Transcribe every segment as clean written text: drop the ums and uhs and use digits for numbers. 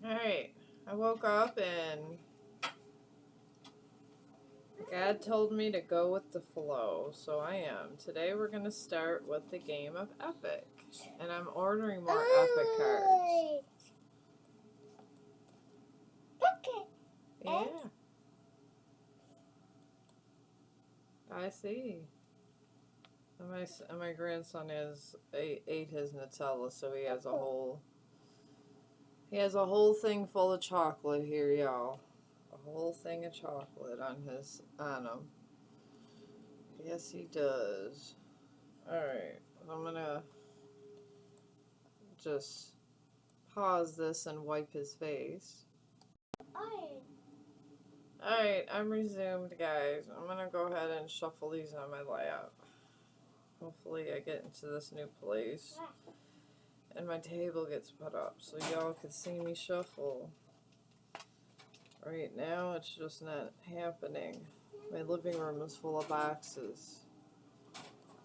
Alright, I woke up and God told me to go with the flow, so I am. Today we're going to start with the game of Epic, and I'm ordering more Epic cards. Yeah. I see. And my grandson ate his Nutella, so he has a whole thing full of chocolate here, y'all. A whole thing of chocolate on him. Yes, he does. Alright, I'm gonna just pause this and wipe his face. Alright, I'm resumed, guys. I'm gonna go ahead and shuffle these on my lap. Hopefully I get into this new place and my table gets put up so y'all can see me shuffle. Right now it's just not happening. My living room is full of boxes.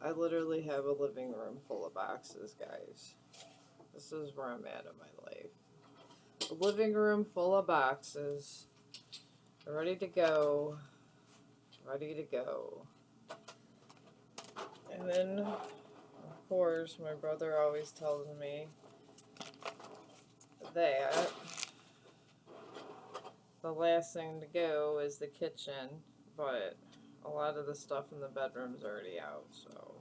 I literally have a living room full of boxes, guys. This is where I'm at in my life. A living room full of boxes. Ready to go. Ready to go. And then, of course, my brother always tells me that the last thing to go is the kitchen, but a lot of the stuff in the bedroom's already out, so.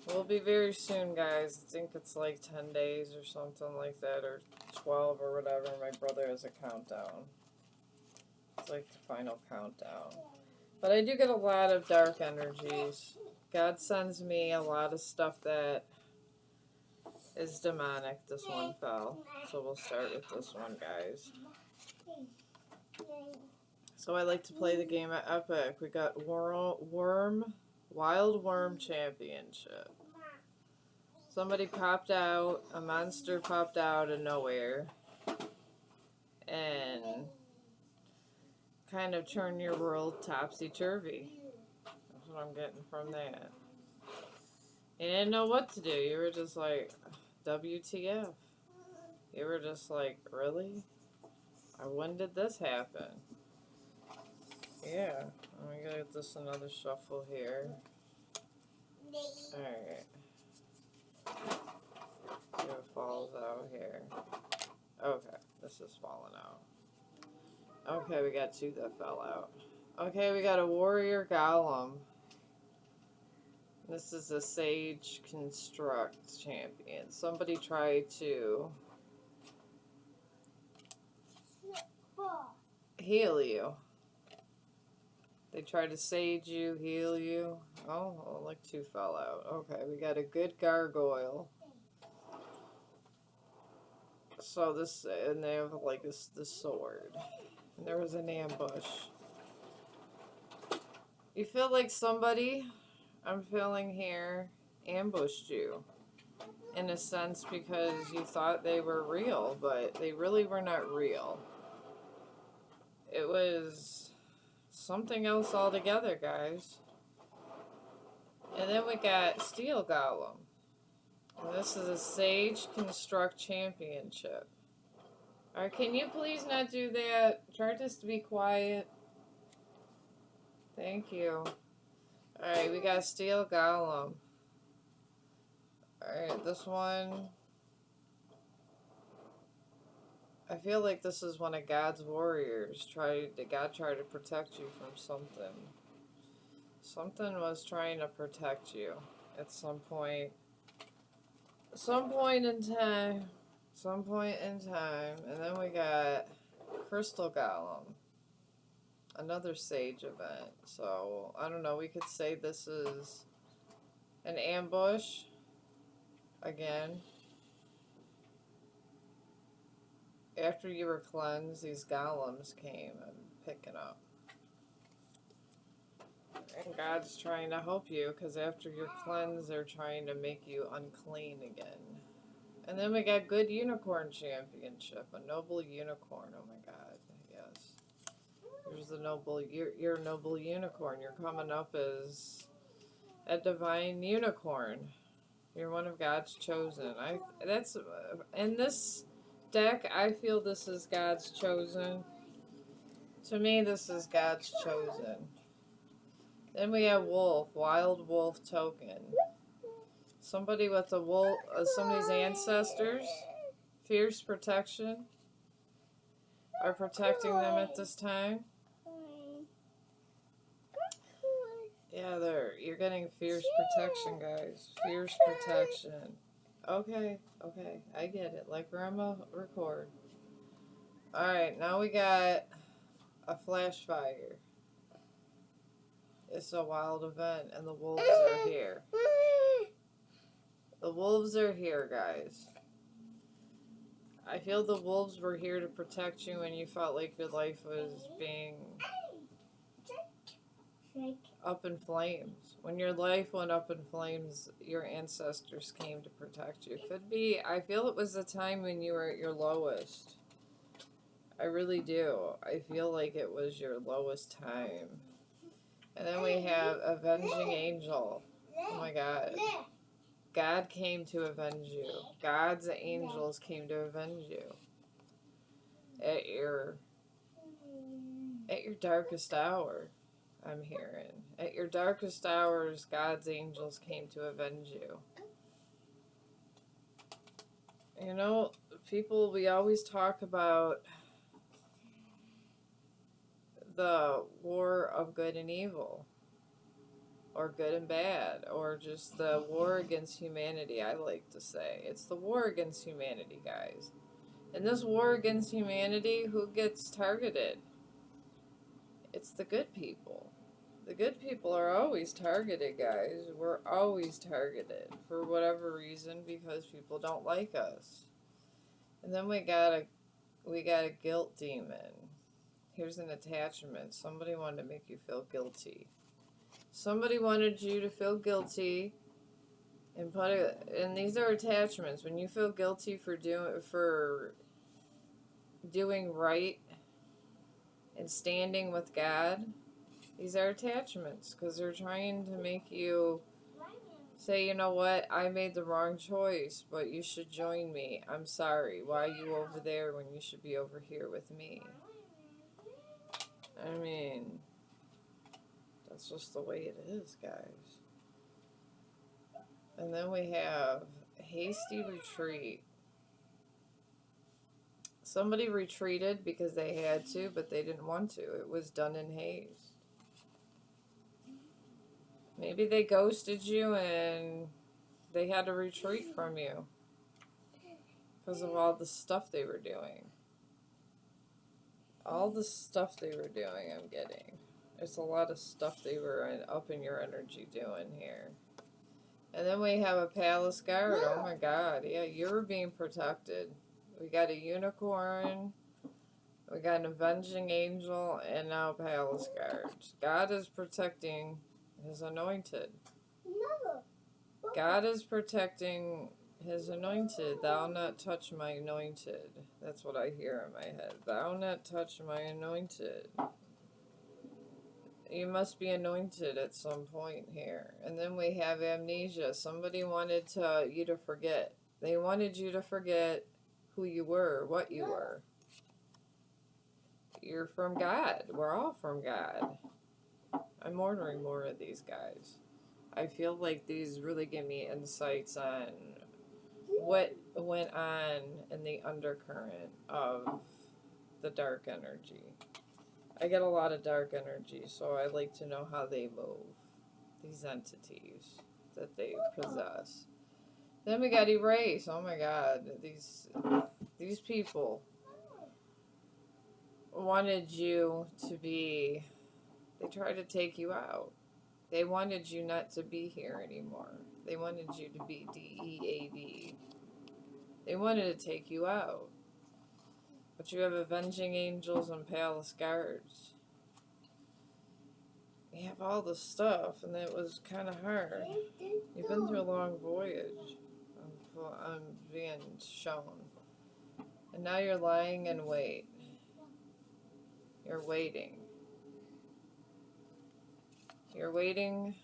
We'll be very soon, guys. I think it's like 10 days or something like that, or 12 or whatever. My brother has a countdown. It's like the final countdown. But I do get a lot of dark energies. God sends me a lot of stuff that is demonic. This one fell. So we'll start with this one, guys. So I like to play the game at Epic. We got Wild Worm Championship. Somebody popped out, a monster popped out of nowhere. And kind of turn your world topsy-turvy. That's what I'm getting from that. You didn't know what to do. You were just like, WTF. You were just like, really? When did this happen? Yeah. I'm going to get this another shuffle here. Alright. See what falls out here. Okay. This is falling out. Okay, we got two that fell out. Okay, we got a Warrior Golem. This is a Sage Construct champion. Somebody tried to heal you. They tried to sage you, heal you. Oh, like two fell out. Okay, we got a good Gargoyle. So this, and they have like this sword. And there was an ambush. You feel like somebody, I'm feeling here, ambushed you. In a sense, because you thought they were real, but they really were not real. It was something else altogether, guys. And then we got Steel Golem. And this is a Sage Construct Championship. Alright, can you please not do that? Try just to be quiet. Thank you. Alright, we got Steel Golem. Alright, this one. I feel like this is one of God's warriors. God tried to protect you from something. Something was trying to protect you at some point. Some point in time. And then we got Crystal Golem. Another Sage event. So, I don't know. We could say this is an ambush. Again. After you were cleansed, these golems came and picking up. And God's trying to help you, because after you're cleansed, they're trying to make you unclean again. And then we got Good Unicorn Championship. A Noble Unicorn. Oh my God. Yes. Here's the Noble. You're a Noble Unicorn. You're coming up as a Divine Unicorn. You're one of God's chosen. In this Deck, I feel this is God's chosen. To me, this is God's chosen. Then we have wolf, wild wolf token. Somebody with a wolf, somebody's ancestors, fierce protection, are protecting them at this time. Yeah, you're getting fierce protection, guys. Fierce protection. Okay, I get it. Like Grandma, record. Alright, now we got a flash fire. It's a wild event, and the wolves are here. The wolves are here, guys. I feel the wolves were here to protect you when you felt like your life was being up in flames. When your life went up in flames, your ancestors came to protect you. Could be, I feel it was the time when you were at your lowest. I really do. I feel like it was your lowest time. And then we have Avenging Angel. Oh my God. God came to avenge you. God's angels came to avenge you. At your darkest hour, I'm hearing. At your darkest hours, God's angels came to avenge you. You know, people, we always talk about the war of good and evil, or good and bad, or just the war against humanity, I like to say. It's the war against humanity, guys. In this war against humanity, who gets targeted? It's the good people. The good people are always targeted, guys. We're always targeted for whatever reason because people don't like us. And then we got a guilt demon. Here's an attachment. Somebody wanted to make you feel guilty. Somebody wanted you to feel guilty and and these are attachments. When you feel guilty for doing right and standing with God, these are attachments because they're trying to make you say, you know what, I made the wrong choice, but you should join me. I'm sorry. Why are you over there when you should be over here with me? I mean, that's just the way it is, guys. And then we have hasty retreat. Somebody retreated because they had to, but they didn't want to. It was done in haste. Maybe they ghosted you and they had to retreat from you because of all the stuff they were doing. All the stuff they were doing, I'm getting. There's a lot of stuff they were up in your energy doing here. And then we have a palace guard. Oh my God. Yeah, you're being protected. We got a unicorn. We got an avenging angel. And now palace guards. God is protecting his anointed. God is protecting his anointed. Thou not touch my anointed. That's what I hear in my head. Thou not touch my anointed. You must be anointed at some point here. And then we have amnesia. Somebody wanted you to forget. They wanted you to forget who you were, what you were. You're from God. We're all from God. I'm ordering more of these guys. I feel like these really give me insights on what went on in the undercurrent of the dark energy. I get a lot of dark energy, so I like to know how they move, these entities that they possess. Then we got erase. Oh my God, these people wanted you to be, they tried to take you out. They wanted you not to be here anymore. They wanted you to be DEAD. They wanted to take you out. But you have avenging angels and palace guards. You have all the stuff, and it was kind of hard. You've been through a long voyage. I'm being shown. And now you're lying in wait. You're waiting. You're waiting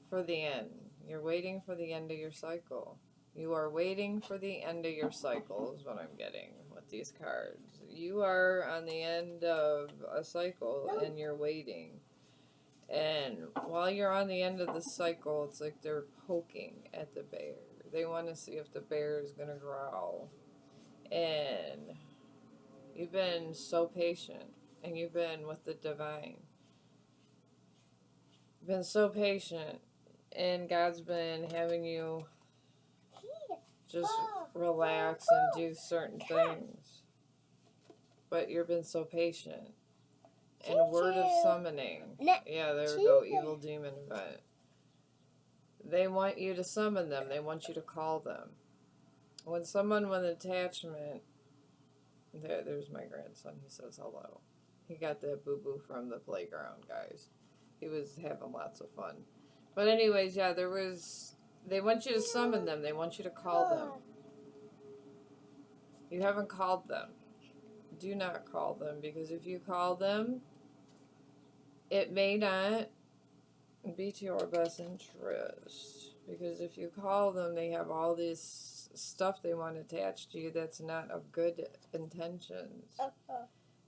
for the end. You're waiting for the end of your cycle. You are waiting for the end of your cycle is what I'm getting with these cards. You are on the end of a cycle and you're waiting. And while you're on the end of the cycle, it's like they're poking at the bear. They want to see if the bear is going to growl. And you've been so patient. And you've been with the divine. You've been so patient. And God's been having you just relax and do certain things. But you've been so patient. And word of summoning. Yeah, there we go. Evil demon event. They want you to summon them. They want you to call them. When someone with attachment... There's my grandson. He says hello. He got that boo-boo from the playground, guys. He was having lots of fun. But anyways, yeah, they want you to summon them. They want you to call them. You haven't called them. Do not call them, because if you call them, it may not be to your best interest. Because if you call them, they have all this stuff they want attached to you that's not of good intentions.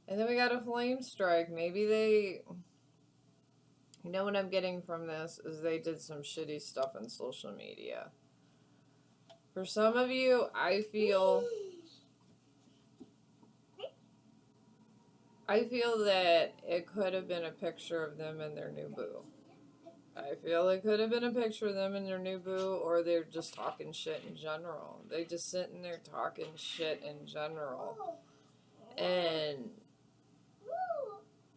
And then we got a flame strike. Maybe they... You know what I'm getting from this is they did some shitty stuff on social media. For some of you, I feel that it could have been a picture of them and their new boo. I feel it could have been a picture of them and their new boo, or they're just talking shit in general. They just sitting there talking shit in general. And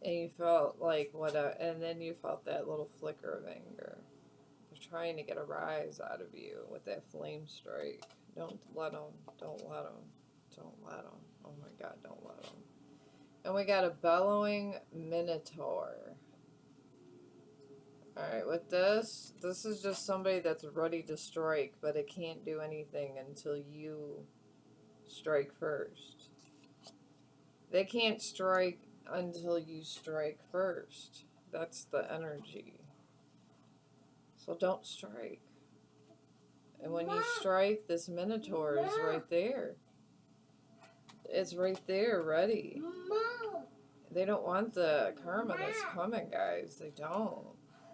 you felt like and then you felt that little flicker of anger. They're trying to get a rise out of you with that flame strike. Don't let them. Don't let them. Don't let them. Oh my God, don't let them. And we got a bellowing minotaur. Alright, with this is just somebody that's ready to strike, but it can't do anything until you strike first. They can't strike until you strike first. That's the energy. So don't strike. And when you strike, this minotaur is right there. It's right there, ready. They don't want the karma that's coming, guys. They don't.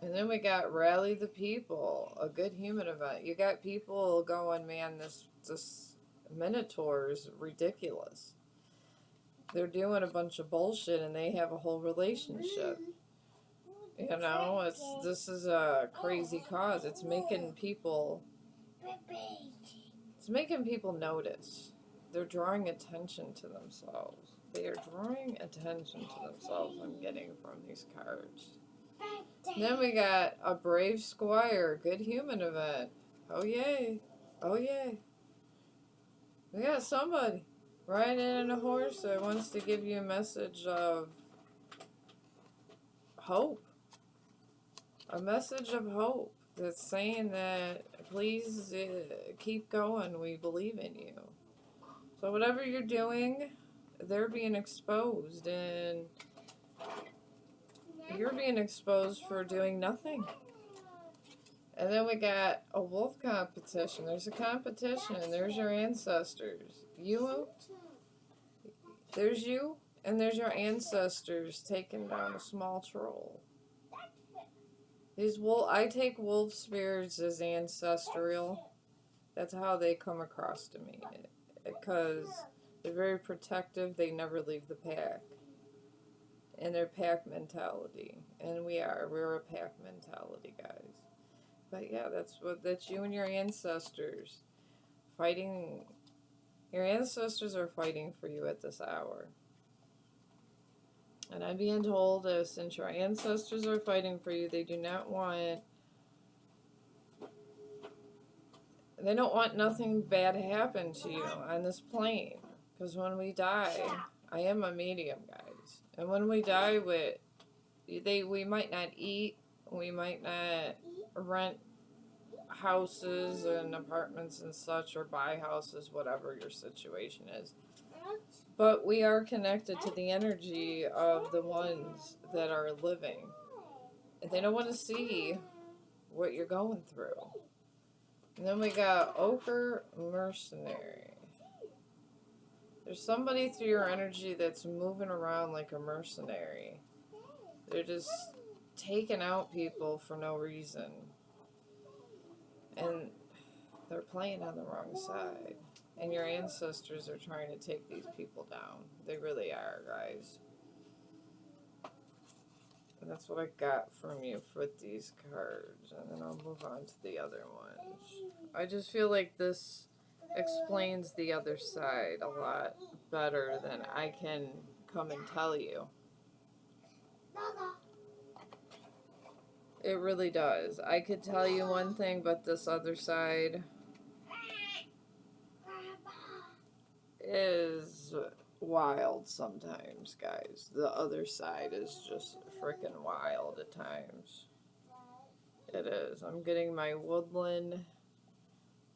And then we got Rally the People, a good human event. You got people going, man, this minotaur is ridiculous. They're doing a bunch of bullshit and they have a whole relationship. You know, this is a crazy cause. It's making people notice. They're drawing attention to themselves. They are drawing attention to themselves, I'm getting from these cards. Then we got a Brave Squire, good human event. Oh yay. Oh yay. We got somebody riding in a horse that wants to give you a message of hope. A message of hope that's saying that please keep going, we believe in you. So whatever you're doing, they're being exposed, and you're being exposed for doing nothing. And then we got a wolf competition. There's a competition, and there's your ancestors. There's you, and there's your ancestors taking down a small troll. I take wolf spirits as ancestral. That's how they come across to me. Because they're very protective. They never leave the pack. And they're pack mentality. And we're a pack mentality, guys. But yeah, that's you and your ancestors fighting. Your ancestors are fighting for you at this hour. And I'm being told that since your ancestors are fighting for you, they don't want nothing bad to happen to you on this plane. Because when we die, I am a medium, guys. And when we die, we might not eat, we might not rent houses and apartments and such, or buy houses, whatever your situation is. But we are connected to the energy of the ones that are living. And they don't want to see what you're going through. And then we got Ochre Mercenary. There's somebody through your energy that's moving around like a mercenary. They're just taking out people for no reason. And they're playing on the wrong side. And your ancestors are trying to take these people down. They really are, guys. And that's what I got from you for these cards. And then I'll move on to the other ones. I just feel like this explains the other side a lot better than I can come and tell you. It really does. I could tell you one thing, but this other side is wild sometimes, guys. The other side is just freaking wild at times. It is. I'm getting my Woodland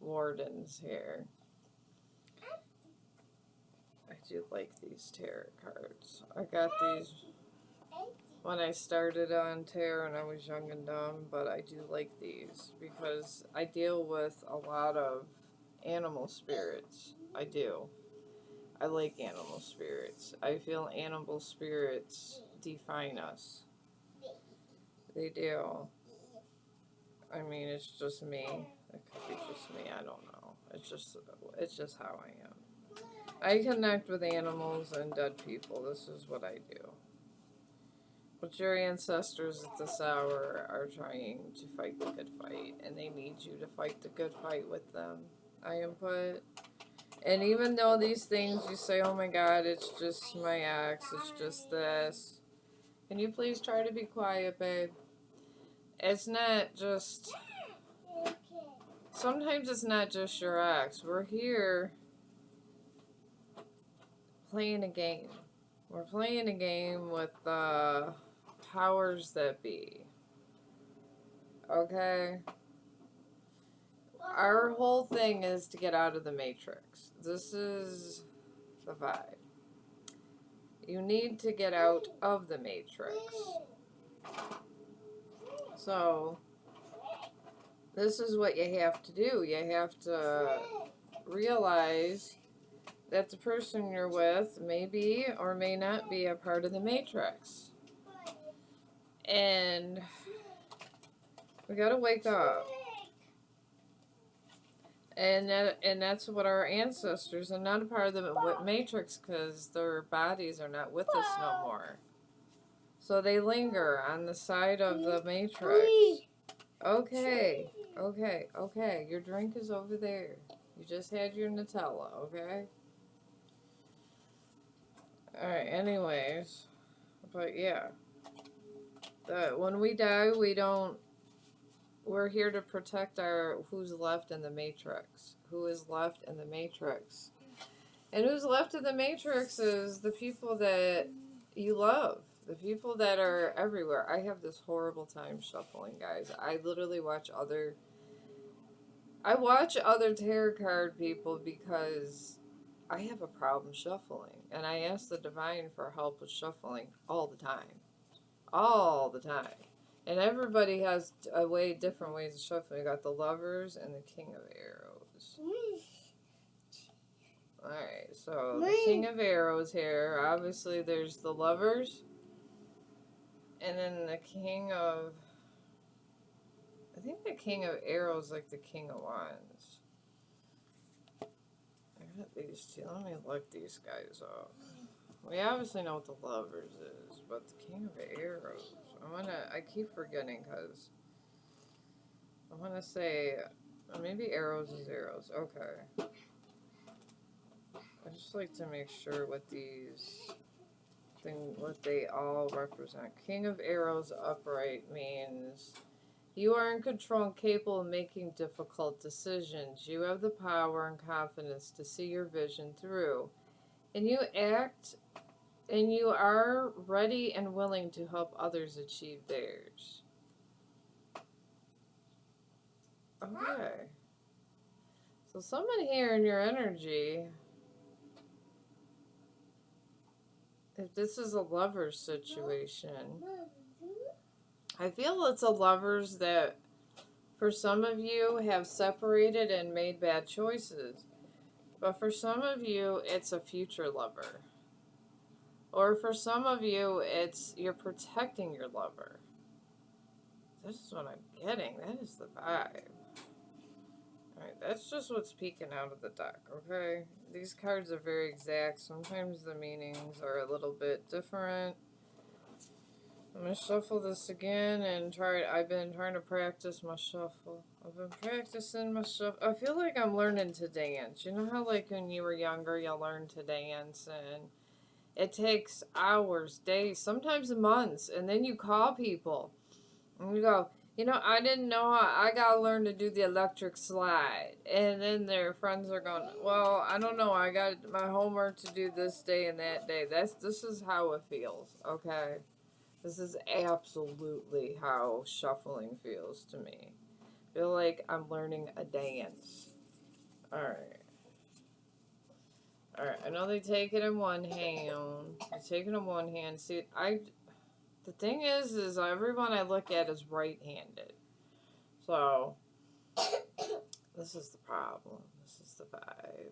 Wardens here. I do like these tarot cards. I got these when I started on tarot and I was young and dumb, but I do like these because I deal with a lot of animal spirits. I do. I like animal spirits. I feel animal spirits define us. They do. I mean, it's just me. It could be just me. I don't know. It's just how I am. I connect with animals and dead people. This is what I do. But your ancestors at this hour are trying to fight the good fight, and they need you to fight the good fight with them. I input. And even though these things you say, oh my God, it's just my ex, it's just this. Can you please try to be quiet, babe? It's not just... Sometimes it's not just your ex. We're here playing a game. We're playing a game with the powers that be. Okay? Our whole thing is to get out of the matrix. This is the vibe. You need to get out of the matrix. So, this is what you have to do. You have to realize that the person you're with may be or may not be a part of the matrix. And we gotta wake up. And that's what our ancestors are not a part of the matrix because their bodies are not with us no more. So they linger on the side of the matrix. Okay, okay, okay. Your drink is over there. You just had your Nutella, okay? Alright, anyways. But yeah. When we die, we're here to protect who's left in the matrix. Who is left in the matrix. And who's left in the matrix is the people that you love. The people that are everywhere. I have this horrible time shuffling, guys. I literally watch other tarot card people because I have a problem shuffling. And I ask the divine for help with shuffling all the time. All the time. And everybody has different ways of shuffling. You got the Lovers and the King of Arrows. Alright, so the King of Arrows here. Obviously, there's the Lovers. And then the King of... I think the King of Arrows is like the King of Wands. I got these two. Let me look these guys up. We obviously know what the Lovers is, but the King of Arrows... I keep forgetting because I want to say maybe Arrows is Arrows. Okay. I just like to make sure what what they all represent. King of Arrows upright means you are in control and capable of making difficult decisions. You have the power and confidence to see your vision through. And you act and you are ready and willing to help others achieve theirs. Okay. So someone here in your energy, if this is a lover's situation, I feel it's a lover's that For some of you have separated and made bad choices. But for some of you, it's a future lover. Or for some of you, it's you're protecting your lover. This is what I'm getting. That is the vibe. Alright, that's just what's peeking out of the deck, okay? These cards are very exact. Sometimes the meanings are a little bit different. I'm going to shuffle this again and try it. I've been trying to practice my shuffle. I've been practicing my shuffle. I feel like I'm learning to dance. You know how like when you were younger you learned to dance and it takes hours, days, sometimes months, and then you call people and you go, you know, I didn't know how, I gotta learn to do the electric slide. And then their friends are going, well, I don't know, I got my homework to do this day and that day. This is how it feels, okay? This is absolutely how shuffling feels to me. I feel like I'm learning a dance. Alright. Alright, I know they take it in one hand. They take it in one hand. See, the thing is everyone I look at is right-handed. So, this is the problem. This is the vibe.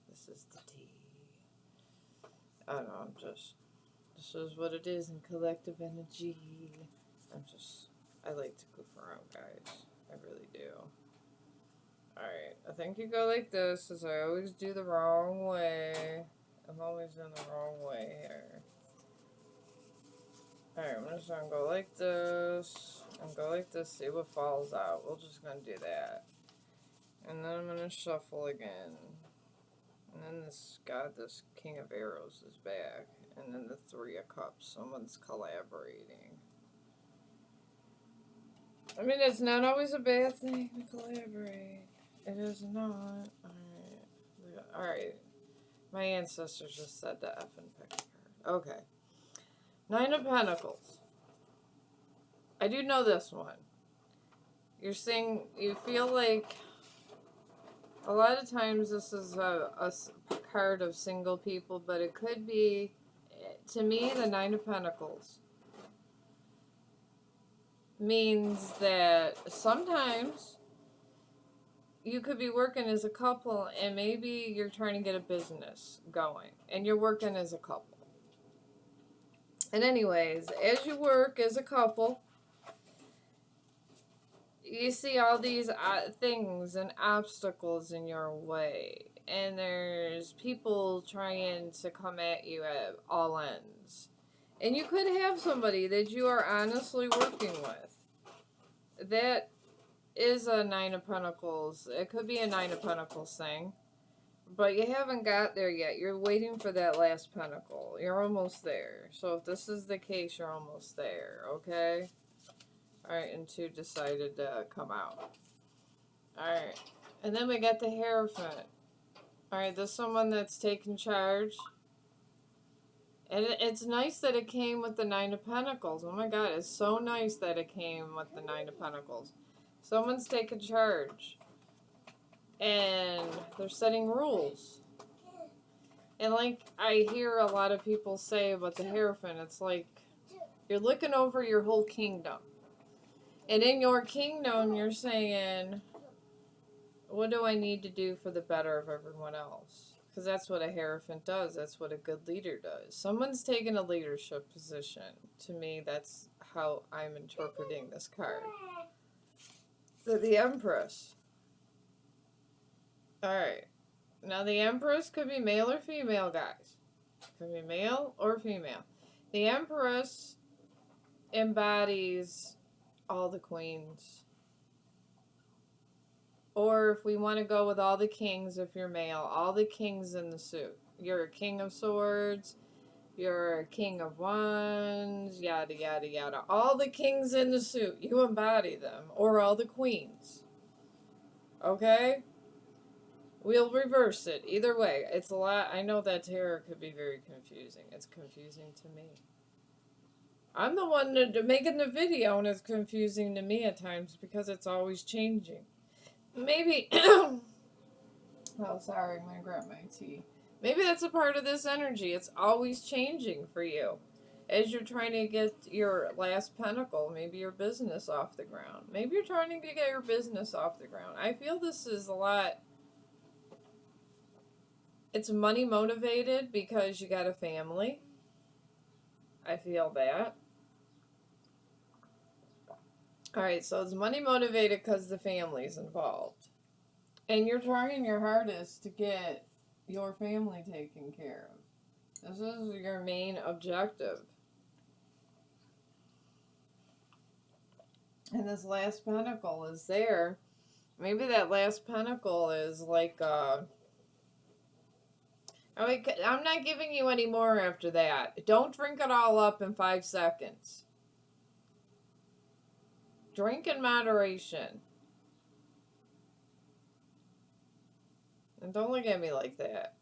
This is the tea. I don't know, this is what it is in collective energy. I like to goof around, guys. I really do. Alright, I think you go like this, as I always do the wrong way. I'm always in the wrong way here. Alright, I'm just gonna go like this, and go like this, see what falls out. We're just gonna do that. And then I'm gonna shuffle again. And then this King of Arrows is back. And then the Three of Cups. Someone's collaborating. I mean, it's not always a bad thing to collaborate. It is not. Alright. Alright. My ancestors just said the effing pick card. Okay. Nine of Pentacles. I do know this one. You feel like a lot of times this is a card of single people, but it could be, to me, the Nine of Pentacles means that sometimes you could be working as a couple and maybe you're trying to get a business going and you're working as a couple. And anyways, as you work as a couple, you see all these things and obstacles in your way. And there's people trying to come at you at all ends. And you could have somebody that you are honestly working with. That is a Nine of Pentacles. It could be a Nine of Pentacles thing. But you haven't got there yet. You're waiting for that last pentacle. You're almost there. So if this is the case, you're almost there, okay? Alright, and two decided to come out. Alright. And then we got the Hierophant. Alright, this is someone that's taking charge. And it's nice that it came with the Nine of Pentacles. Oh my god, it's so nice that it came with the Nine of Pentacles. Someone's taking charge. And they're setting rules. And like I hear a lot of people say about the Hierophant, it's like you're looking over your whole kingdom. And in your kingdom, you're saying, what do I need to do for the better of everyone else? Because that's what a Hierophant does. That's what a good leader does. Someone's taking a leadership position. To me, that's how I'm interpreting this card. So the Empress. Alright. Now the Empress could be male or female, guys. Could be male or female. The Empress embodies all the queens. Or if we want to go with all the kings, if you're male, all the kings in the suit. You're a King of Swords. You're a King of Wands. Yada, yada, yada. All the kings in the suit. You embody them. Or all the queens. Okay? We'll reverse it. Either way, it's a lot. I know that tarot could be very confusing. It's confusing to me. I'm the one making the video, and it's confusing to me at times because it's always changing. Maybe... oh, sorry. I'm going to grab my tea. Maybe that's a part of this energy. It's always changing for you. as you're trying to get your last pentacle, maybe your business off the ground. Maybe you're trying to get your business off the ground. I feel this is a lot. It's money motivated because you got a family. I feel that. Alright, so it's money motivated because the family's involved. And you're trying your hardest to get your family taken care of. This is your main objective. And this last pentacle is there. Maybe that last pentacle is like, I'm not giving you any more after that. Don't drink it all up in 5 seconds. Drink in moderation. And don't look at me like that.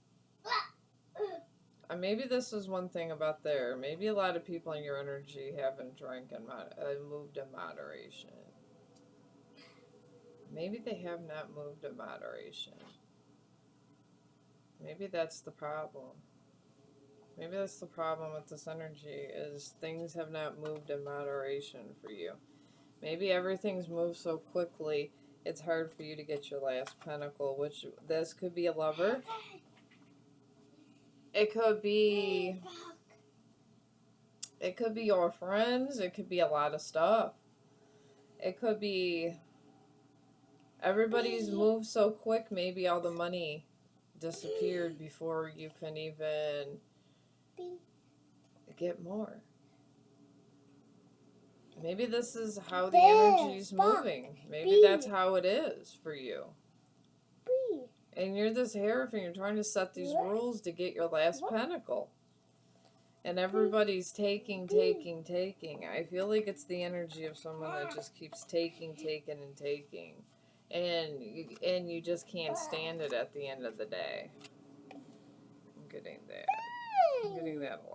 Maybe this is one thing about there. Maybe a lot of people in your energy haven't drank and moved in moderation. Maybe they have not moved in moderation. Maybe that's the problem. Maybe that's the problem with this energy, is things have not moved in moderation for you. Maybe everything's moved so quickly, it's hard for you to get your last pentacle, which this could be a lover. It could be your friends. It could be a lot of stuff. It could be everybody's moved so quick, maybe all the money disappeared before you can even get more. Maybe this is how the energy's moving. Maybe that's how it is for you. And you're this hierophant, you're trying to set these rules to get your last pentacle. And everybody's taking. I feel like it's the energy of someone that just keeps taking. And you just can't stand it at the end of the day. I'm getting that. I'm getting that a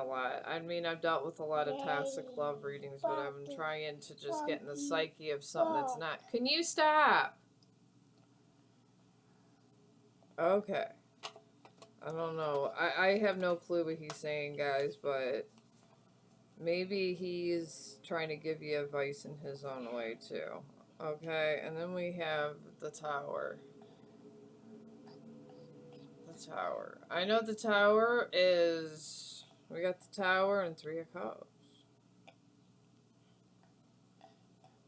lot. I mean, I've dealt with a lot of toxic love readings, but I'm trying to just get in the psyche of something that's not. Can you stop? Okay. I don't know. I have no clue what he's saying, guys, but maybe he's trying to give you advice in his own way, too. Okay, and then we have the Tower. The Tower. I know the Tower is... We got the Tower and 3 of Cups.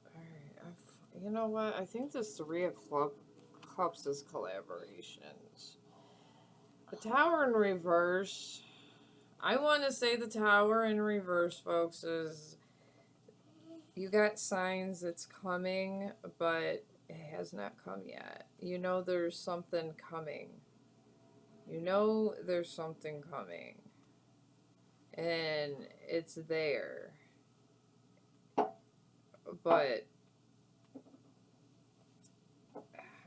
Alright, you know what? I think this 3 of Cups is collaborations. The Tower in reverse. I want to say the Tower in reverse, folks, is you got signs it's coming, but it has not come yet. You know there's something coming. You know there's something coming. And it's there. But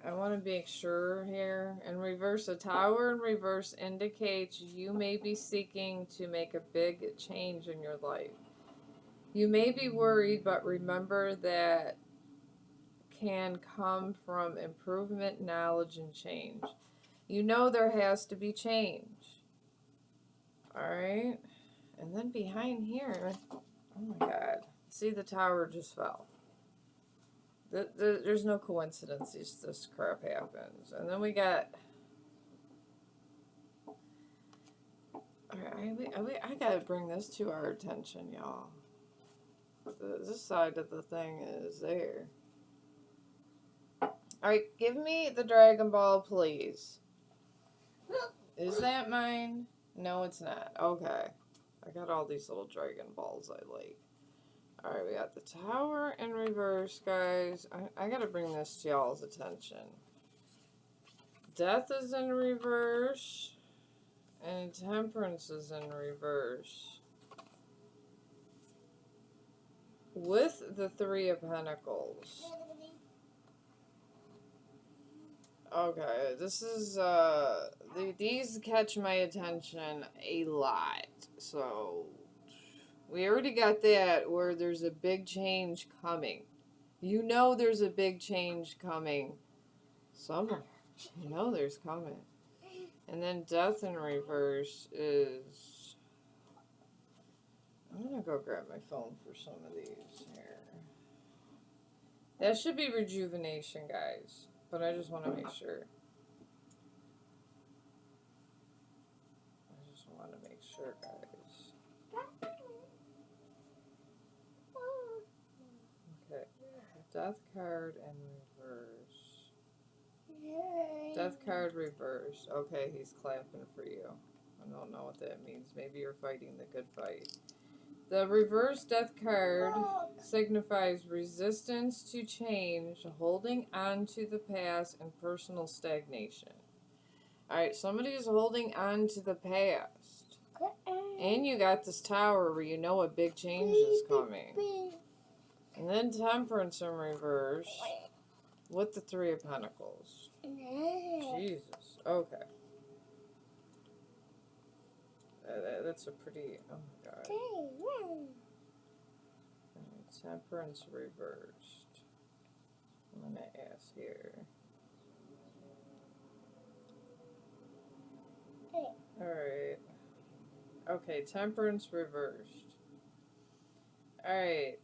I want to make sure here. In reverse, a Tower in reverse indicates you may be seeking to make a big change in your life. You may be worried, but remember that can come from improvement, knowledge, and change. You know there has to be change. Alright? And then behind here, oh my God. See, the Tower just fell. There's no coincidence this crap happens. And then we got... Alright, I gotta bring this to our attention, y'all. This side of the thing is there. Alright, give me the Dragon Ball, please. Is that mine? No, it's not. Okay. I got all these little Dragon Balls I like. Alright, we got the Tower in reverse, guys. I gotta bring this to y'all's attention. Death is in reverse. And Temperance is in reverse. With the 3 of Pentacles. Okay, this is, these catch my attention a lot. So, we already got that where there's a big change coming. You know there's a big change coming somewhere. You know there's coming. And then Death in reverse is... I'm going to go grab my phone for some of these here. That should be Rejuvenation, guys. But I just want to make sure. I just want to make sure, guys. Okay. Death card and reverse. Death card reverse. Okay, he's clapping for you. I don't know what that means. Maybe you're fighting the good fight. The reverse death card signifies resistance to change, holding on to the past, and personal stagnation. Alright, somebody is holding on to the past. And you got this tower where you know a big change is coming. And then Temperance in reverse with the Three of Pentacles. Jesus. Okay. That's a pretty... Oh my god. Temperance reversed. I'm going to ask here. Alright. Okay, Temperance reversed. Alright.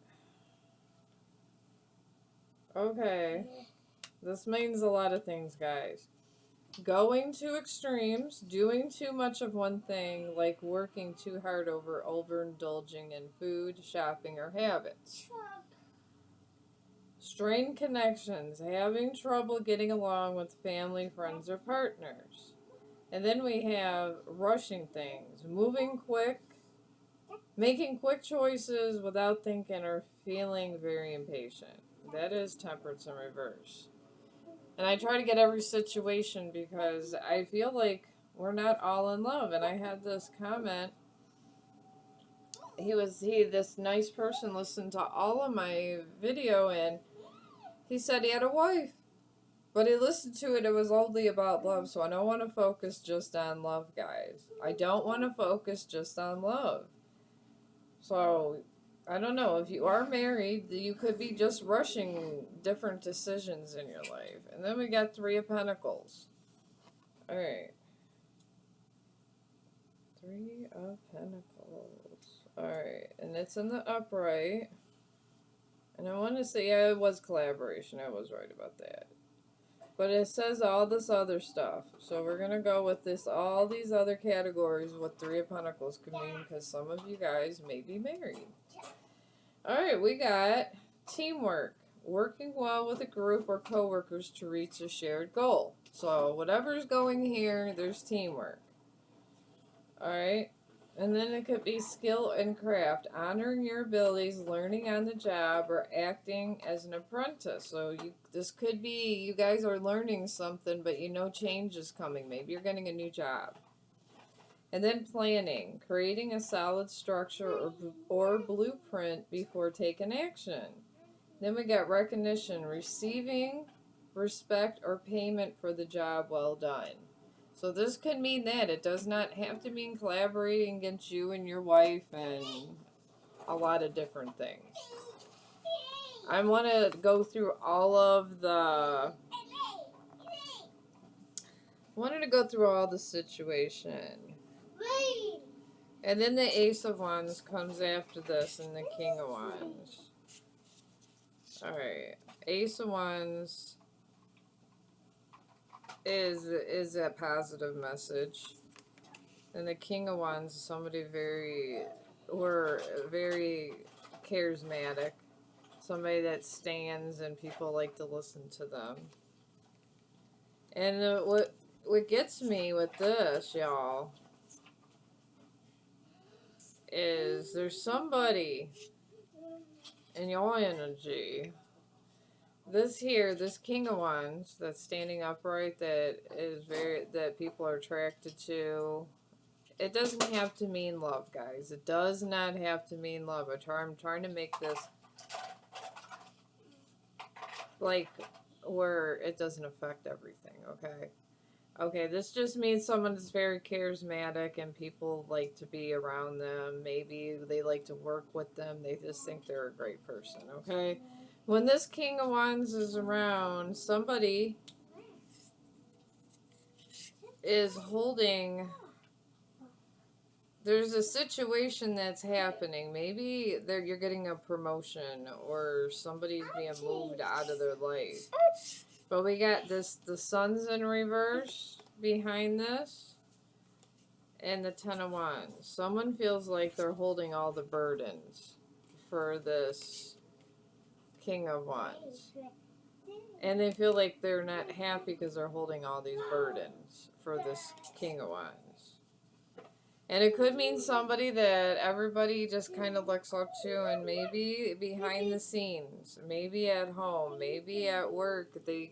Okay. This means a lot of things, guys. Going to extremes, doing too much of one thing, like working too hard over overindulging in food, shopping, or habits. Strained connections, having trouble getting along with family, friends, or partners. And then we have rushing things, moving quick, making quick choices without thinking, or feeling very impatient. That is Temperance in reverse. And I try to get every situation because I feel like we're not all in love. And I had this comment. This nice person listened to all of my video and he said he had a wife. But he listened to it, it was only about love. So I don't want to focus just on love, guys. I don't want to focus just on love. So... I don't know, if you are married, you could be just rushing different decisions in your life. And then we got Three of Pentacles. Alright. Three of Pentacles. Alright, and it's in the upright. And I want to say, yeah, it was collaboration. I was right about that. But it says all this other stuff. So we're going to go with this, all these other categories, what Three of Pentacles could mean, because some of you guys may be married. Alright, we got teamwork. Working well with a group or co-workers to reach a shared goal. So, whatever's going here, there's teamwork. Alright? And then it could be skill and craft. Honoring your abilities, learning on the job, or acting as an apprentice. So, this could be you guys are learning something, but you know change is coming. Maybe you're getting a new job. And then planning, creating a solid structure or blueprint before taking action. Then we got recognition, receiving respect or payment for the job well done. So this could mean that. It does not have to mean collaborating against you and your wife and a lot of different things. I want to go through all of the... situation. And then the Ace of Wands comes after this, and the King of Wands. Alright. Ace of Wands is a positive message. And the King of Wands is somebody very charismatic. Somebody that stands and people like to listen to them. And what gets me with this, y'all, is there's somebody in your energy. This King of Wands that's standing upright, that people are attracted to. It doesn't have to mean love, guys. It does not have to mean love. I'm trying to make this like where it doesn't affect everything, okay? Okay, this just means someone is very charismatic and people like to be around them. Maybe they like to work with them. They just think they're a great person, okay? When this King of Wands is around, somebody is holding. There's a situation that's happening. Maybe you're getting a promotion or somebody's being moved out of their life. But we got the Sun's in reverse behind this and the Ten of Wands. Someone feels like they're holding all the burdens for this King of Wands. And they feel like they're not happy because they're holding all these burdens for this King of Wands. And it could mean somebody that everybody just kind of looks up to, and maybe behind the scenes, maybe at home, maybe at work, they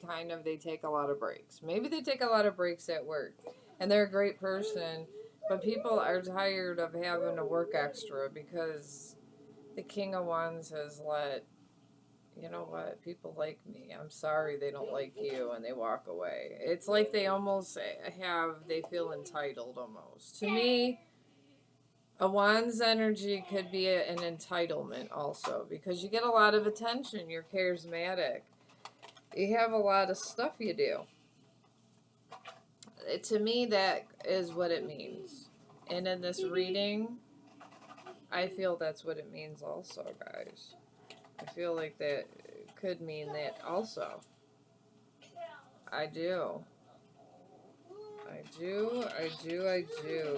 take a lot of breaks. Maybe they take a lot of breaks at work, and they're a great person, but people are tired of having to work extra because the King of Wands has let, you know what, people like me. I'm sorry they don't like you, and they walk away. It's like they feel entitled almost. To me, a Wand's energy could be an entitlement also, because you get a lot of attention. You're charismatic. You have a lot of stuff you do. To me, that is what it means. And in this reading, I feel that's what it means also, guys. I feel like that could mean that also. I do,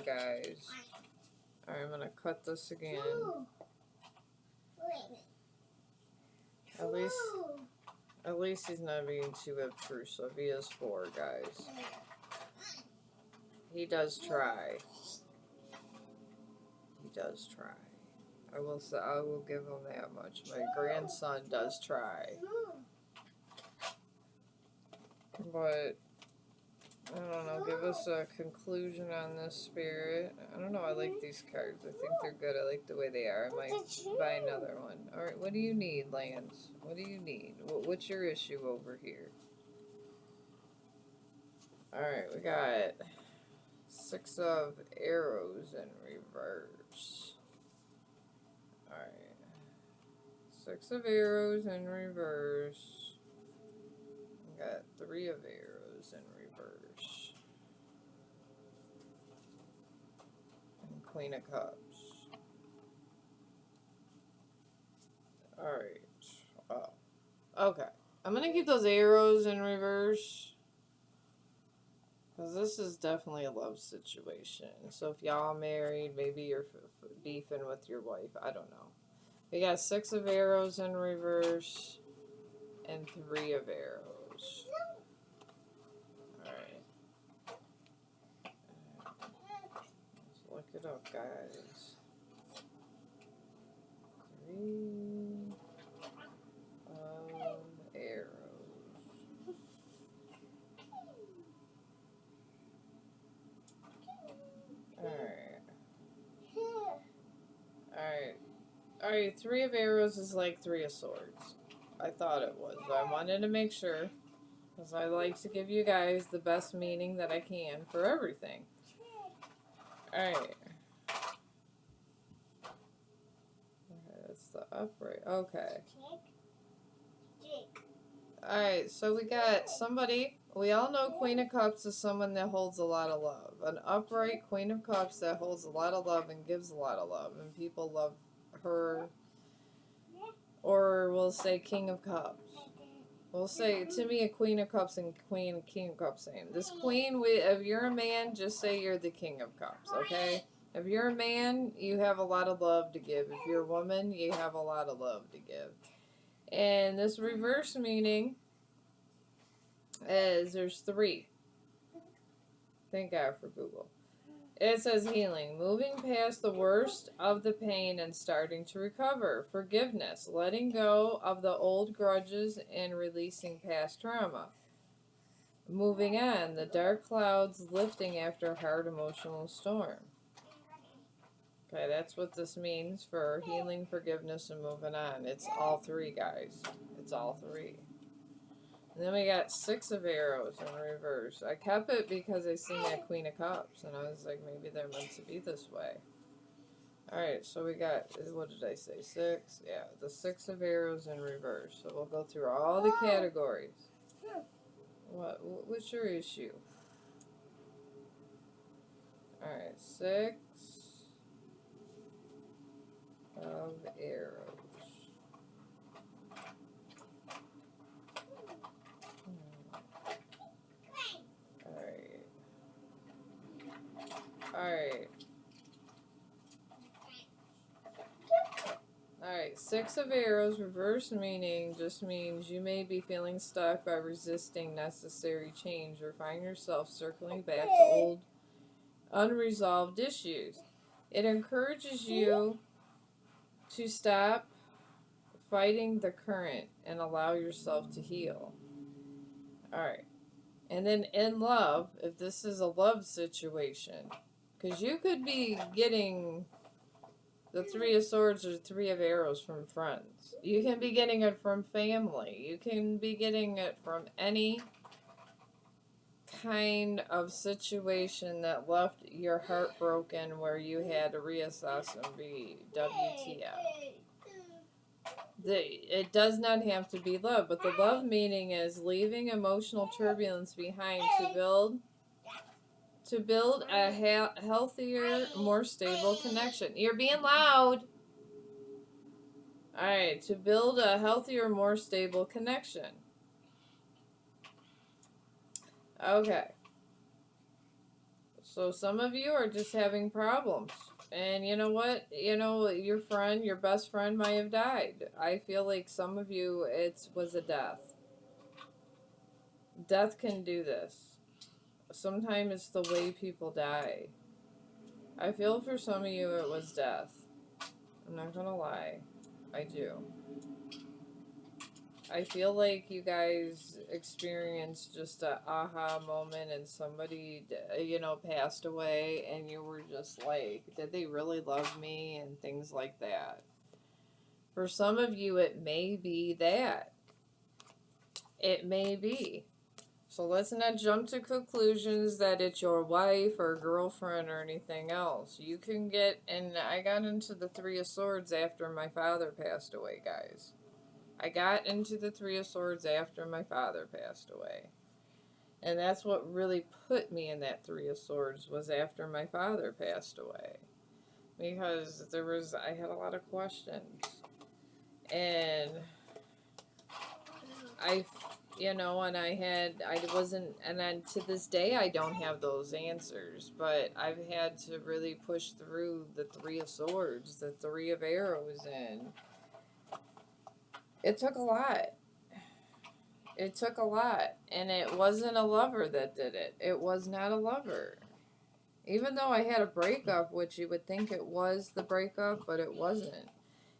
guys. Alright, I'm gonna cut this again. At least he's not being too obtrusive. He is 4, guys. He does try. I will give him that much. My grandson does try. But I don't know, give us a conclusion on this, Spirit. I don't know, I like these cards. I think they're good. I like the way they are. I might buy another one. Alright, what do you need, Lance? What do you need? What's your issue over here? Alright, we got 6 of arrows in reverse. Alright. 6 of arrows in reverse. We got 3 of arrows in reverse. And Queen of Cups. Alright. Wow. Okay. I'm going to keep those arrows in reverse, because this is definitely a love situation. So if y'all married, maybe you're beefing with your wife. I don't know. We got 6 of arrows in reverse and 3 of arrows. Alright. Let's look it up, guys. 3 of arrows. Alright, 3 of arrows is like 3 of swords. I thought it was, but I wanted to make sure, because I like to give you guys the best meaning that I can for everything. Alright. Okay, that's the upright. Okay. Alright, so we got somebody. We all know Queen of Cups is someone that holds a lot of love. An upright Queen of Cups that holds a lot of love and gives a lot of love. And people love her. Or we'll say King of Cups. We'll say, to me, a Queen of Cups and King of Cups same. This Queen, if you're a man, just say you're the King of Cups, okay? If you're a man, you have a lot of love to give. If you're a woman, you have a lot of love to give. And this reverse meaning is there's 3. Thank God for Google. It says healing, moving past the worst of the pain and starting to recover. Forgiveness, letting go of the old grudges and releasing past trauma. Moving on, the dark clouds lifting after a hard emotional storm. Okay, that's what this means for healing, forgiveness, and moving on. It's all 3, guys. It's all 3. And then we got 6 of arrows in reverse. I kept it because I seen that Queen of Cups, and I was like, maybe they're meant to be this way. Alright, so we got, what did I say, 6? Yeah, the 6 of arrows in reverse. So we'll go through all the categories. What's your issue? Alright, 6 of arrows. Alright. Alright. Alright, 6 of arrows, reverse meaning just means you may be feeling stuck by resisting necessary change or find yourself circling back to old unresolved issues. It encourages you to stop fighting the current and allow yourself to heal. Alright. And then in love, if this is a love situation, because you could be getting the 3 of Swords or 3 of Arrows from friends. You can be getting it from family. You can be getting it from any kind of situation that left your heart broken where you had to reassess and be WTF. It does not have to be love, but the love meaning is leaving emotional turbulence behind to build a healthier, more stable connection. You're being loud. Alright, to build a healthier, more stable connection. Okay. So some of you are just having problems. And you know what? You know, your friend, your best friend might have died. I feel like some of you, it was a death. Death can do this. Sometimes it's the way people die. I feel for some of you it was death. I'm not gonna lie. I do. I feel like you guys experienced just a aha moment and somebody, you know, passed away and you were just like, did they really love me? And things like that. For some of you, it may be that. It may be. So let's not jump to conclusions that it's your wife or girlfriend or anything else. You can get, and I got into the 3 of Swords after my father passed away, guys. I got into the 3 of Swords after my father passed away. And that's what really put me in that 3 of Swords was after my father passed away. Because I had a lot of questions. And you know, and and then to this day I don't have those answers, but I've had to really push through the 3 of Swords, the 3 of Arrows, and it took a lot. It took a lot, and it wasn't a lover that did it. It was not a lover. Even though I had a breakup, which you would think it was the breakup, but it wasn't.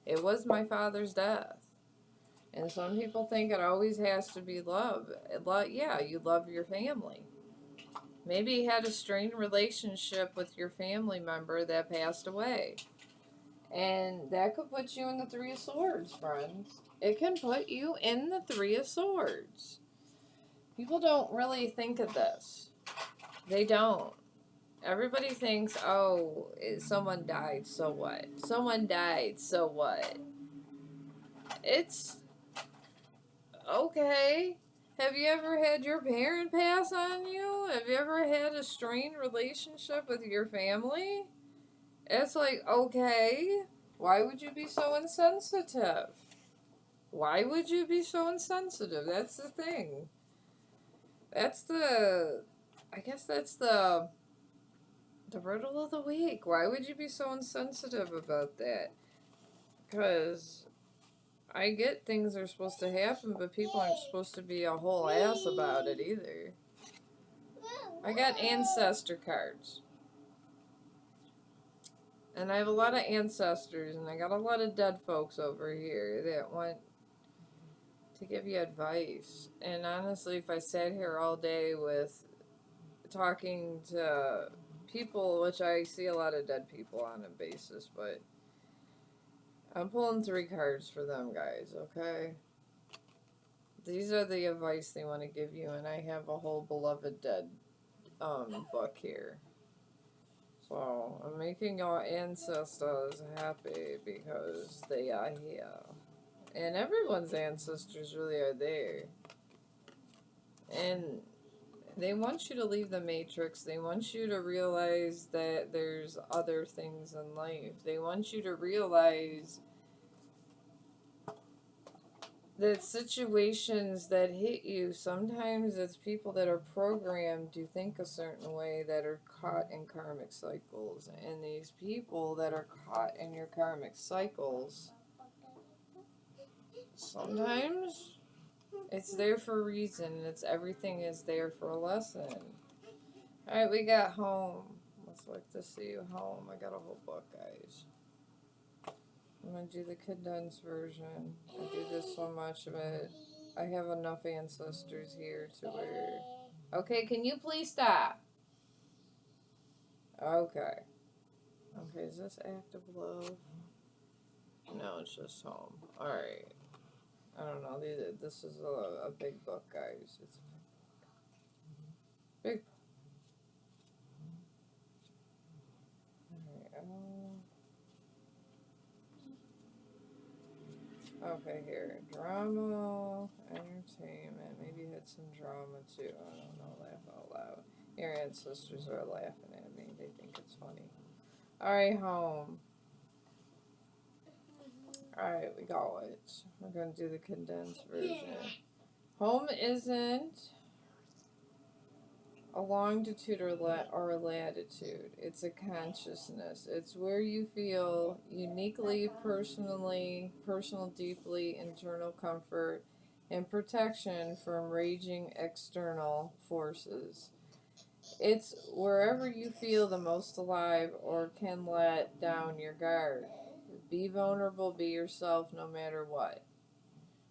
It was my father's death. And some people think it always has to be love. Yeah, you love your family. Maybe you had a strained relationship with your family member that passed away. And that could put you in the 3 of Swords, friends. It can put you in the 3 of Swords. People don't really think of this. They don't. Everybody thinks, oh, someone died, so what? Someone died, so what? It's okay. Have you ever had your parent pass on you? Have you ever had a strained relationship with your family? It's like, okay, why would you be so insensitive? Why would you be so insensitive? That's the thing. I guess that's the riddle of the week. Why would you be so insensitive about that? Because I get things are supposed to happen, but people aren't supposed to be a whole ass about it either. I got ancestor cards. And I have a lot of ancestors, and I got a lot of dead folks over here that want to give you advice. And honestly, if I sat here all day with talking to people, which I see a lot of dead people on a basis, but I'm pulling 3 cards for them, guys, okay? These are the advice they want to give you, and I have a whole Beloved Dead book here. So, I'm making your ancestors happy because they are here. And everyone's ancestors really are there. And They want you to leave the matrix. They want you to realize that there's other things in life. They want you to realize that situations that hit you, sometimes it's people that are programmed to think a certain way that are caught in karmic cycles. And these people that are caught in your karmic cycles, sometimes it's there for a reason. Everything is there for a lesson. Alright, we got home. Let's like to see you home. I got a whole book, guys. I'm going to do the condensed version. I do this so much of it. I have enough ancestors here to where... Okay, can you please stop? Okay. Okay, is this active love? No, it's just home. Alright. I don't know. This is a big book, guys. It's big. Okay, here. Drama, entertainment. Maybe you had some drama too. I don't know. Laugh out loud. Your ancestors are laughing at me. They think it's funny. Alright, home. Alright, we got it. We're going to do the condensed version. Home isn't a longitude or latitude. It's a consciousness. It's where you feel uniquely, personal, deeply, internal comfort and protection from raging external forces. It's wherever you feel the most alive or can let down your guard. Be vulnerable, be yourself no matter what.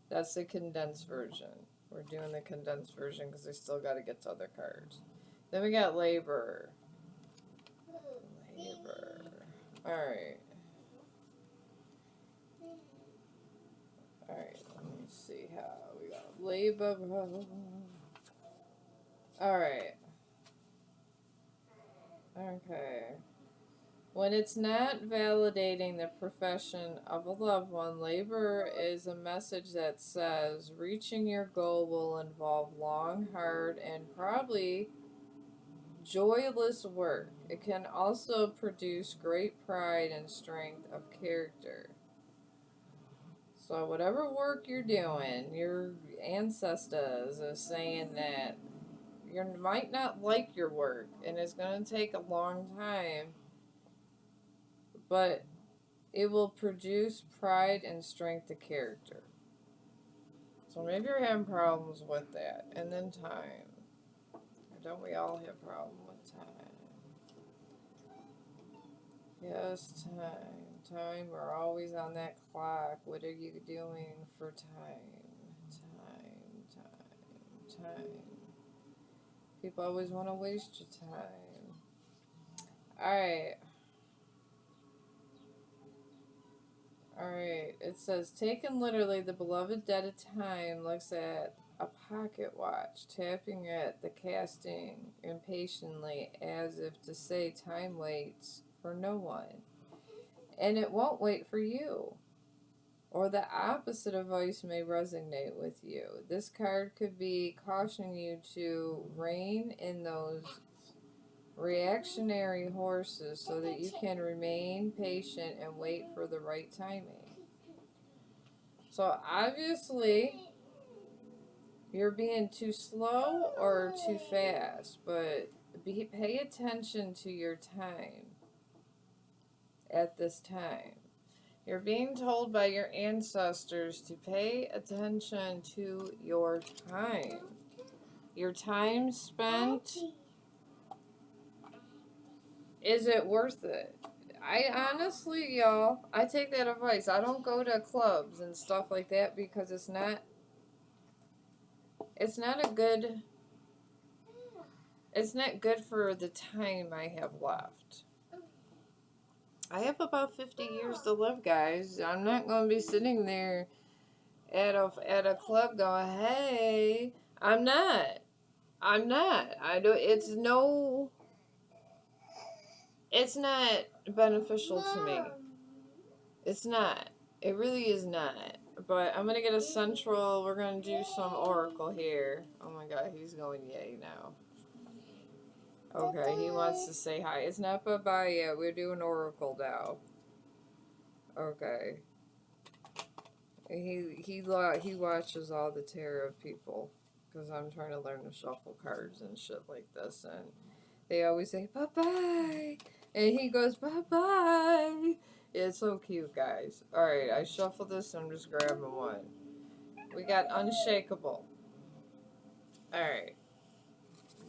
That's the condensed version. We're doing the condensed version because I still got to get to other cards. Then we got labor. Labor. Alright. Alright, let me see how we got labor. Alright. Okay. When it's not validating the profession of a loved one, labor is a message that says reaching your goal will involve long, hard, and probably joyless work. It can also produce great pride and strength of character. So whatever work you're doing, your ancestors are saying that you might not like your work and it's going to take a long time, but it will produce pride and strength of character. So maybe you're having problems with that. And then time. Don't we all have problems with time? Yes, time. Time, we're always on that clock. What are you doing for time? Time. People always want to waste your time. Alright. Alright, it says, taken literally, the beloved dead of time looks at a pocket watch, tapping at the casting impatiently as if to say time waits for no one. And it won't wait for you. Or the opposite advice may resonate with you. This card could be cautioning you to rein in those reactionary horses so that you can remain patient and wait for the right timing. So obviously you're being too slow or too fast, but pay attention to your time at this time. You're being told by your ancestors to pay attention to your time. Your time spent, is it worth it? I honestly, y'all, I take that advice. I don't go to clubs and stuff like that because it's not good for the time I have left. I have about 50 years to live, guys. I'm not going to be sitting there at a club going, hey, I'm not. It's not beneficial to me. It's not. It really is not. But I'm going to get a central, we're going to do some oracle here. Oh my god, he's going yay now. Okay, he wants to say hi. It's not bye-bye yet. We're doing Oracle now. Okay. He watches all the tarot people because I'm trying to learn to shuffle cards and shit like this, and they always say bye-bye, and he goes bye-bye. It's so cute, guys. All right, I shuffle this. And I'm just grabbing one. We got unshakable. All right.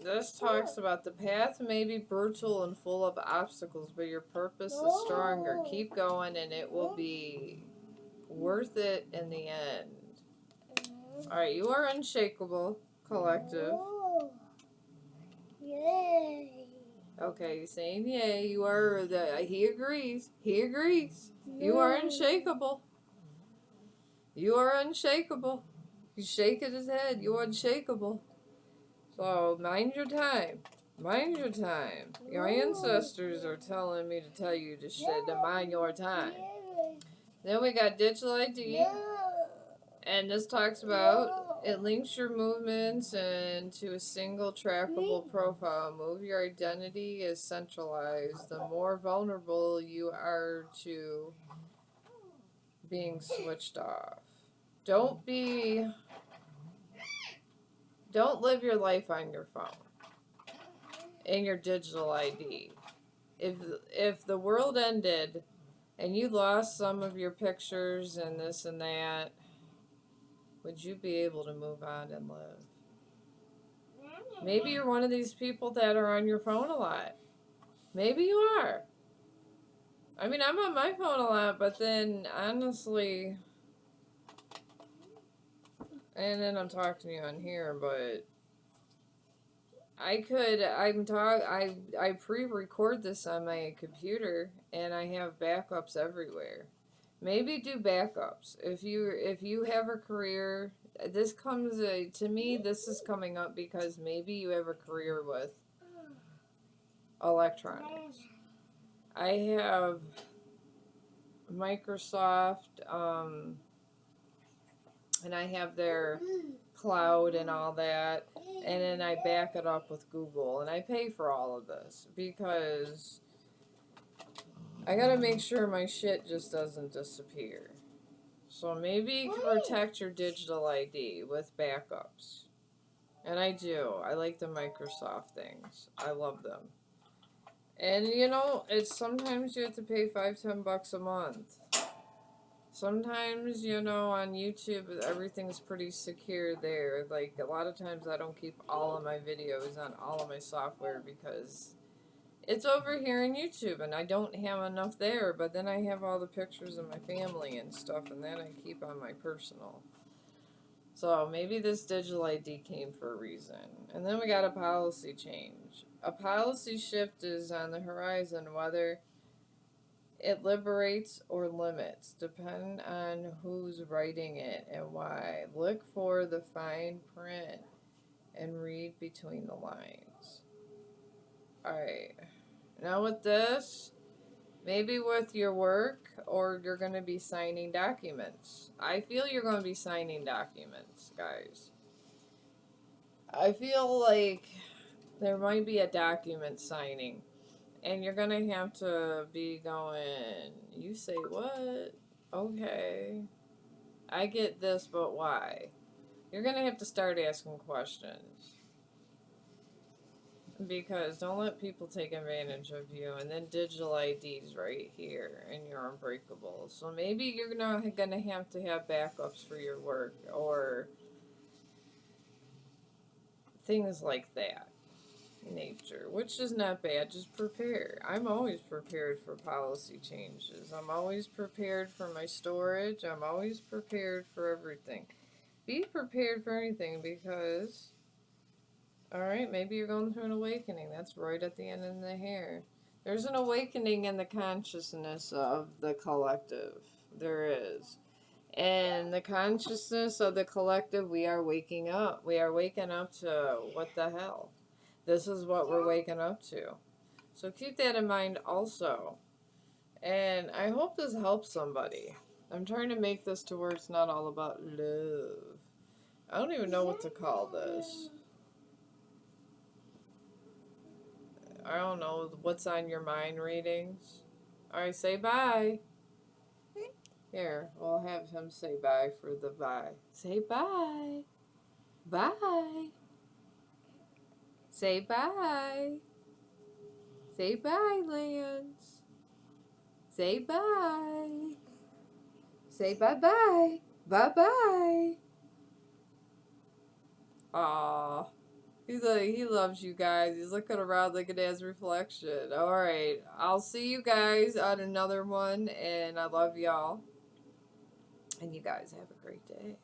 This talks about the path may be brutal and full of obstacles, but your purpose is stronger. Keep going, and it will be worth it in the end. Alright, you are unshakable, collective. Yay. Okay, saying yay. You are, he agrees. He agrees. You are unshakable. You are unshakable. He's shaking his head. You're unshakable. So, mind your time. Mind your time. Your ancestors are telling me to tell you to mind your time. Then we got digital ID. And this talks about it links your movements into a single trackable profile. Move your identity is centralized. The more vulnerable you are to being switched off. Don't live your life on your phone and your digital ID. If the world ended and you lost some of your pictures and this and that, would you be able to move on and live? Maybe you're one of these people that are on your phone a lot. Maybe you are. I mean, I'm on my phone a lot, but then honestly, and then I'm talking to you on here, but I pre-record this on my computer, and I have backups everywhere. Maybe do backups. If you have a career, this comes to me. This is coming up because maybe you have a career with electronics. I have Microsoft, and I have their cloud and all that, and then I back it up with Google, and I pay for all of this because I gotta make sure my shit just doesn't disappear. So maybe you can protect your digital ID with backups. And I do. I like the Microsoft things. I love them. And it's sometimes you have to pay $5-10 a month. Sometimes, on YouTube, everything's pretty secure there. Like, a lot of times I don't keep all of my videos on all of my software because it's over here in YouTube, and I don't have enough there, but then I have all the pictures of my family and stuff, and that I keep on my personal. So maybe this digital ID came for a reason. And then we got a policy change. A policy shift is on the horizon, whether it liberates or limits, depending on who's writing it and why. Look for the fine print and read between the lines. Alright. Now with this, maybe with your work, or you're going to be signing documents. I feel you're going to be signing documents, guys. I feel like there might be a document signing. And you're going to have to be going, you say what? Okay. I get this, but why? You're going to have to start asking questions. Because don't let people take advantage of you. And then digital IDs right here, and you're unbreakable. So maybe you're not going to have backups for your work or things like that. Nature, which is not bad. Just prepare. I'm always prepared for policy changes. I'm always prepared for my storage. I'm always prepared for everything. Be prepared for anything because, alright, maybe you're going through an awakening. That's right at the end of the hair. There's an awakening in the consciousness of the collective. There is. And the consciousness of the collective, we are waking up. We are waking up to what the hell. This is what we're waking up to. So keep that in mind also. And I hope this helps somebody. I'm trying to make this to where it's not all about love. I don't even know what to call this. I don't know, what's on your mind readings. Alright, say bye. Here, we'll have him say bye for the bye. Say bye. Bye. Say bye. Say bye, Lance. Say bye. Say bye-bye. Bye-bye. Aww. He's like, he loves you guys. He's looking around looking at his reflection. Alright. I'll see you guys on another one, and I love y'all. And you guys have a great day.